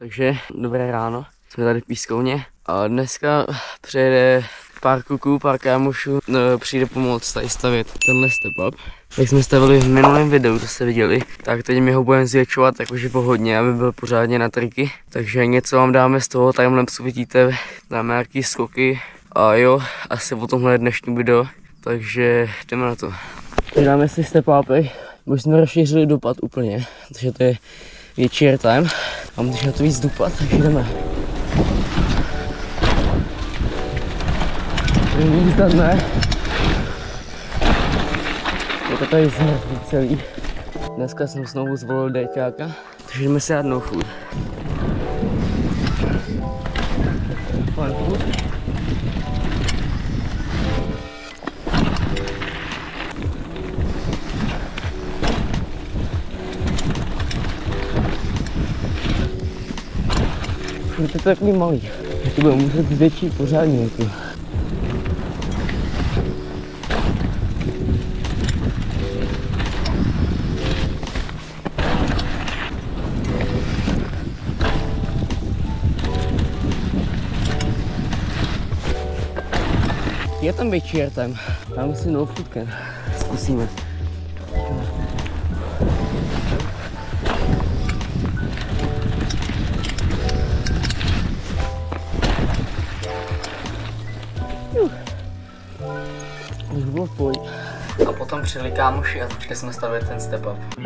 Takže dobré ráno, jsme tady v pískovně a dneska přijede pár kluků, pár kámošů, přijde pomoct tady stavět tenhle step up. Jak jsme stavili v minulém videu, to jste viděli, tak teď my ho budeme zvětšovat jakože pohodně, aby byl pořádně na triky. Takže něco vám dáme z toho, timelapse vidíte, dáme nějaký skoky a jo, asi o tomhle dnešní video, takže jdeme na to. Teď dáme si step upy, už jsme rozšířili dopad úplně, takže to je větší airtime a můžeme to víc dupat, takže jdeme. První zdadné. Je to tady zmrzlý celý. Dneska jsem znovu zvolil déťáka, takže jdeme si dát no food. Fun food. Je to takový malý, to bude muset větší pořádně. Je tam větší airtime, dáme si no foodken, zkusíme. Už bylo v pohodě. A potom přijeli kámoši a začali jsme stavět ten step up.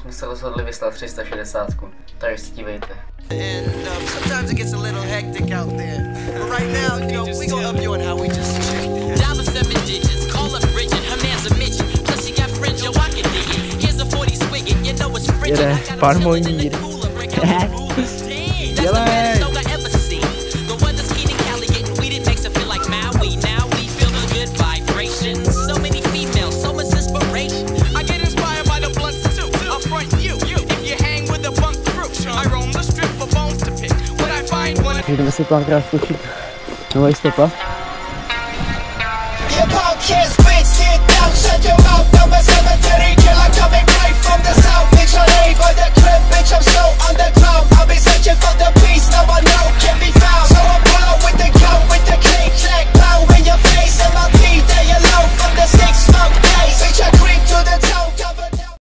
Jsme se rozhodli vyslat 360, takže stívejte. Sometimes it gets a little hectic out there. But right now, you know, we gonna up you on how we just check. Dial 7 digits, call up Bridget, her man's a midget. Plus she got friends, yo, I can dig it. Here's a 40 swigget, you know it's frigid. Jede, pár mojí. Dělej! Jdeme si párkrát zkoušet nový step up.